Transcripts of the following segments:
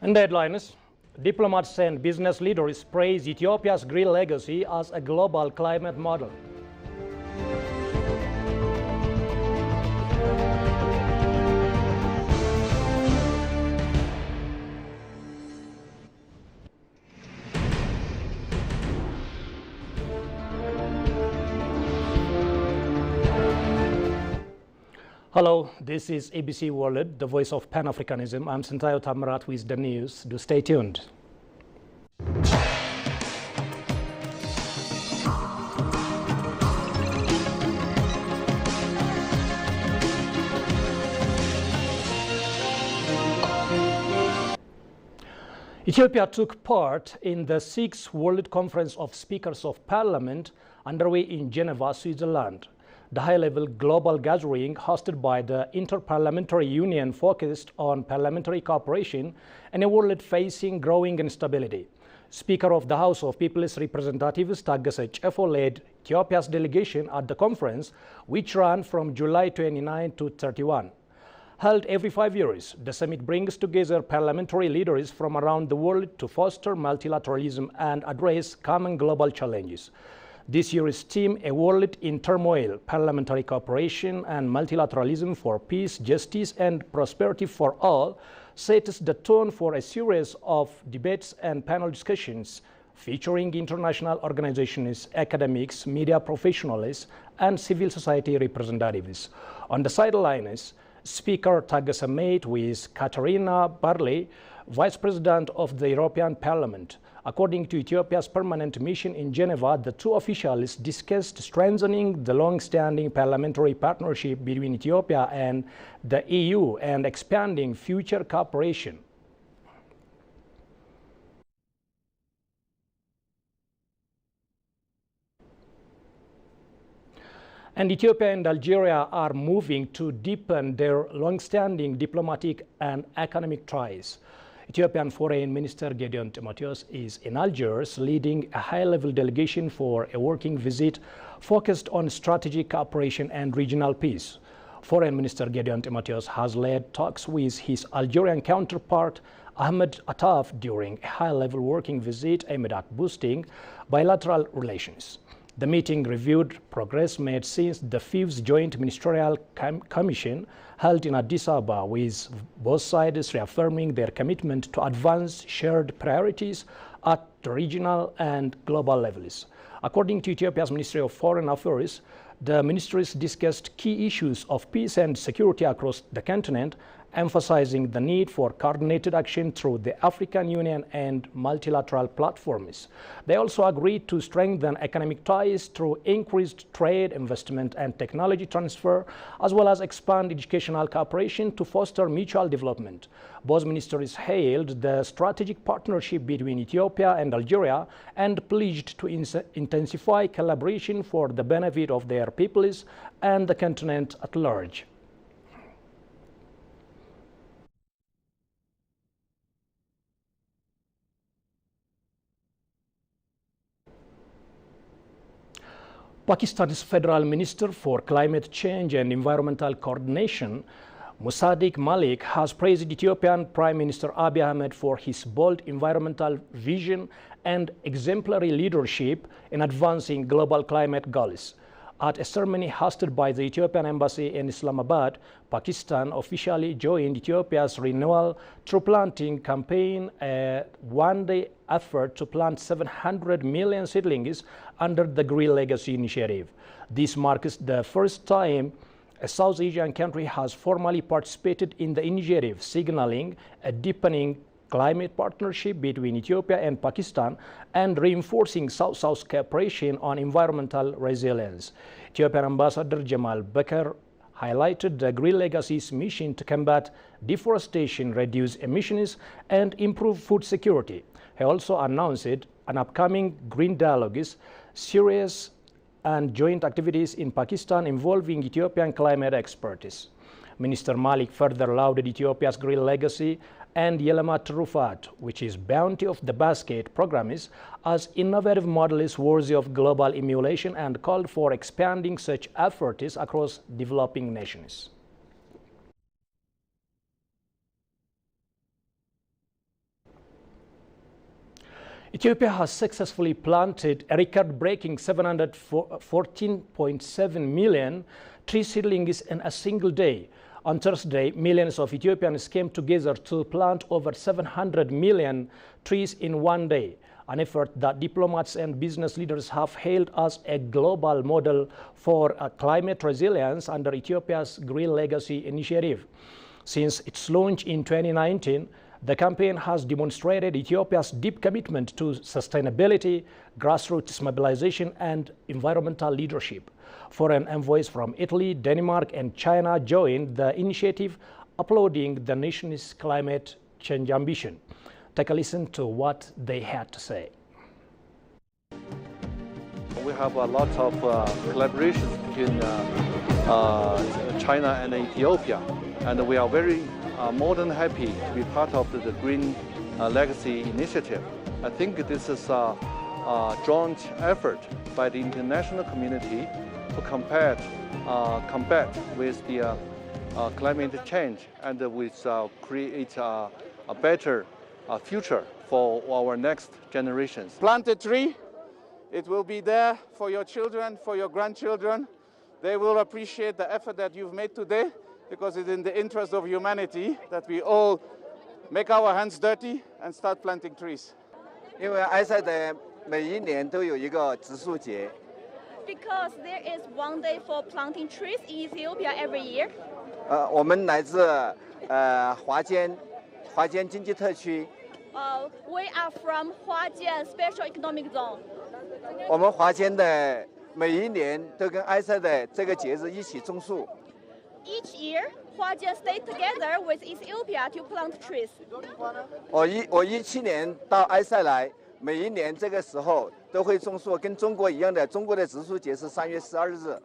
In the headlines, diplomats and business leaders praise Ethiopia's green legacy as a global climate model. Hello, this is ABC World, the voice of Pan-Africanism. I'm Sintayo Tamarat with the news. Do stay tuned. Ethiopia took part in the 6th World Conference of Speakers of Parliament underway in Geneva, Switzerland. The high-level global gathering hosted by the Interparliamentary Union focused on parliamentary cooperation in a world facing growing instability. Speaker of the House of People's Representatives Taggese Chefo led Ethiopia's delegation at the conference, which ran from July 29 to 31. Held every 5 years, the summit brings together parliamentary leaders from around the world to foster multilateralism and address common global challenges. This year's theme, A World in Turmoil, Parliamentary Cooperation and Multilateralism for Peace, Justice and Prosperity for All, sets the tone for a series of debates and panel discussions featuring international organizations, academics, media professionals, and civil society representatives. On the sidelines, Speaker Taggese met with Katarina Barley, Vice President of the European Parliament. According to Ethiopia's permanent mission in Geneva, the two officials discussed strengthening the long-standing parliamentary partnership between Ethiopia and the EU and expanding future cooperation. And Ethiopia and Algeria are moving to deepen their long-standing diplomatic and economic ties. Ethiopian Foreign Minister Gedeon Timotheos is in Algiers leading a high-level delegation for a working visit focused on strategic cooperation and regional peace. Foreign Minister Gedeon Timotheos has led talks with his Algerian counterpart Ahmed Attaf during a high-level working visit aimed at boosting bilateral relations. The meeting reviewed progress made since the 5th Joint Ministerial Commission held in Addis Ababa, with both sides reaffirming their commitment to advance shared priorities at the regional and global levels. According to Ethiopia's Ministry of Foreign Affairs, the ministries discussed key issues of peace and security across the continent, emphasizing the need for coordinated action through the African Union and multilateral platforms. They also agreed to strengthen economic ties through increased trade, investment, and technology transfer, as well as expand educational cooperation to foster mutual development. Both ministers hailed the strategic partnership between Ethiopia and Algeria and pledged to intensify collaboration for the benefit of their peoples and the continent at large. Pakistan's Federal Minister for Climate Change and Environmental Coordination, Musaddiq Malik, has praised Ethiopian Prime Minister Abiy Ahmed for his bold environmental vision and exemplary leadership in advancing global climate goals. At a ceremony hosted by the Ethiopian Embassy in Islamabad, Pakistan officially joined Ethiopia's renewal tree planting campaign, a one-day effort to plant 700 million seedlings under the Green Legacy Initiative. This marks the first time a South Asian country has formally participated in the initiative, signaling a deepening climate partnership between Ethiopia and Pakistan and reinforcing South-South cooperation on environmental resilience. Ethiopian Ambassador Jamal Bakr highlighted the Green Legacy's mission to combat deforestation, reduce emissions, and improve food security. He also announced an upcoming Green Dialogues series and joint activities in Pakistan involving Ethiopian climate expertise. Minister Malik further lauded Ethiopia's Green Legacy and Yelamat Rufat, which is Bounty of the Basket programs, as innovative models worthy of global emulation, and called for expanding such efforts across developing nations. Ethiopia has successfully planted a record-breaking 714.7 million tree seedlings in a single day. On Thursday, millions of Ethiopians came together to plant over 700 million trees in one day, an effort that diplomats and business leaders have hailed as a global model for climate resilience under Ethiopia's Green Legacy initiative. Since its launch in 2019, the campaign has demonstrated Ethiopia's deep commitment to sustainability, grassroots mobilization, and environmental leadership. Foreign envoys from Italy, Denmark, and China joined the initiative, applauding the nation's climate change ambition. Take a listen to what they had to say. We have a lot of collaboration between China and Ethiopia, and we are very more than happy to be part of the Green Legacy initiative. I think this is a joint effort by the international community to combat with the climate change and with create a better future for our next generations. Plant a tree. It will be there for your children, for your grandchildren. They will appreciate the effort that you've made today, because it's in the interest of humanity that we all make our hands dirty and start planting trees. 因为埃塞的每一年都有一个植树节。 Because there is one day for planting trees in Ethiopia every year. 我们来自华坚经济特区。 We are from Huajian Special Economic Zone. 我们华坚的每一年都跟埃塞的这个节日一起种树。 Each year, Huajian stay together with Ethiopia to plant trees. 我17年到埃塞来，每一年这个时候都会种树，跟中国一样的，中国的植树节是3月12日。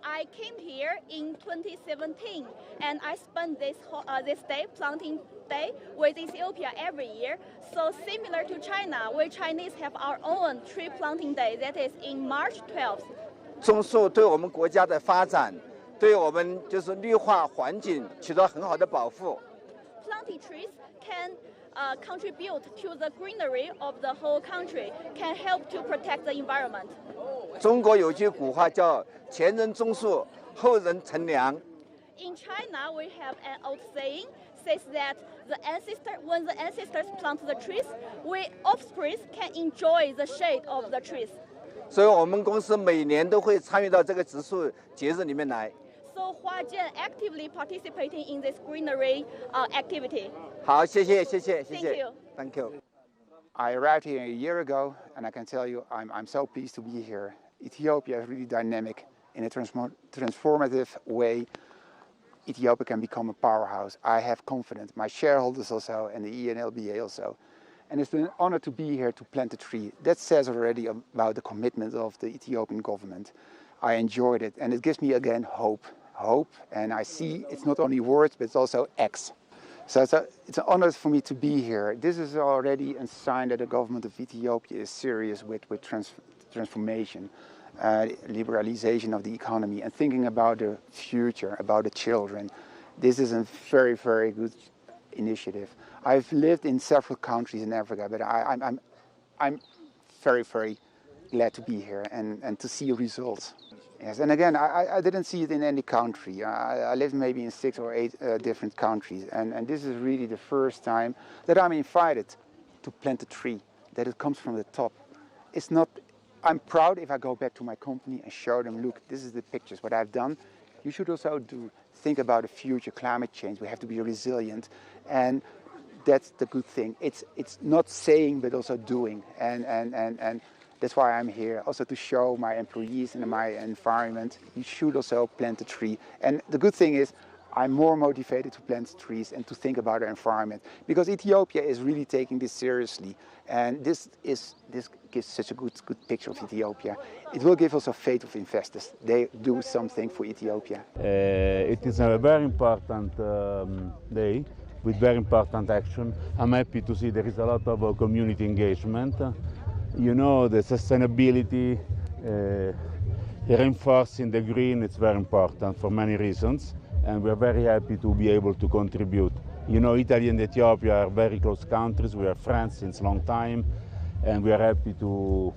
I came here in 2017, and I spent this day, planting day, with Ethiopia every year. So similar to China, we Chinese have our own tree planting day, that is in March 12th. 种树对我们国家的发展，对我们就是绿化环境起到很好的保护。 Planting trees can contribute to the greenery of the whole country, can help to protect the environment. 中国有句古话叫“前人种树，后人乘凉”。 In China, we have an old saying says that when the ancestors plant the trees, we offspring can enjoy the shade of the trees. 所以我们公司每年都会参与到这个植树节日里面来。 So Huajian actively participating in this greenery activity. 好，谢谢。 Thank you. Thank you. I arrived here a year ago, and I can tell you I'm so pleased to be here. Ethiopia is really dynamic. In a transformative way, Ethiopia can become a powerhouse. I have confidence, my shareholders also, and the ENLBA also. And it's an honor to be here to plant a tree. That says already about the commitment of the Ethiopian government. I enjoyed it, and it gives me again hope, and I see it's not only words, but it's also acts. So it's an honor for me to be here. This is already a sign that the government of Ethiopia is serious with transformation, liberalization of the economy, and thinking about the future, about the children. This is a very, very good initiative. I've lived in several countries in Africa, but I'm very, very glad to be here and to see results. Yes, and again, I didn't see it in any country. I lived maybe in 6 or 8 different countries, and this is really the first time that I'm invited to plant a tree, that it comes from the top. It's not, I'm proud if I go back to my company and show them, look, this is the pictures, what I've done. You should also think about the future, climate change. We have to be resilient, and that's the good thing. It's not saying, but also doing, and that's why I'm here, also to show my employees and my environment, you should also plant a tree. And the good thing is, I'm more motivated to plant trees and to think about the environment, because Ethiopia is really taking this seriously. And this gives such a good picture of Ethiopia. It will give also faith of investors. They do something for Ethiopia. It is a very important day with very important action. I'm happy to see there is a lot of community engagement. You know, the sustainability, reinforcing the green, it's very important for many reasons, and we're very happy to be able to contribute. You know, Italy and Ethiopia are very close countries. We are friends since a long time, and we are happy to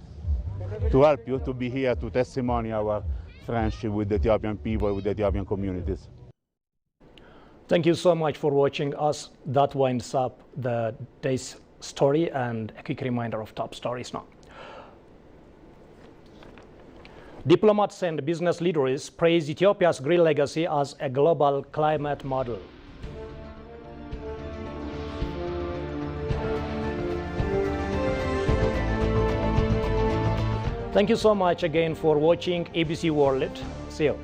help you, to be here to testimony our friendship with the Ethiopian people, with the Ethiopian communities. Thank you so much for watching us. That winds up the day's story, and a quick reminder of top stories now. Diplomats and business leaders praise Ethiopia's green legacy as a global climate model. Thank you so much again for watching ABC World. See you.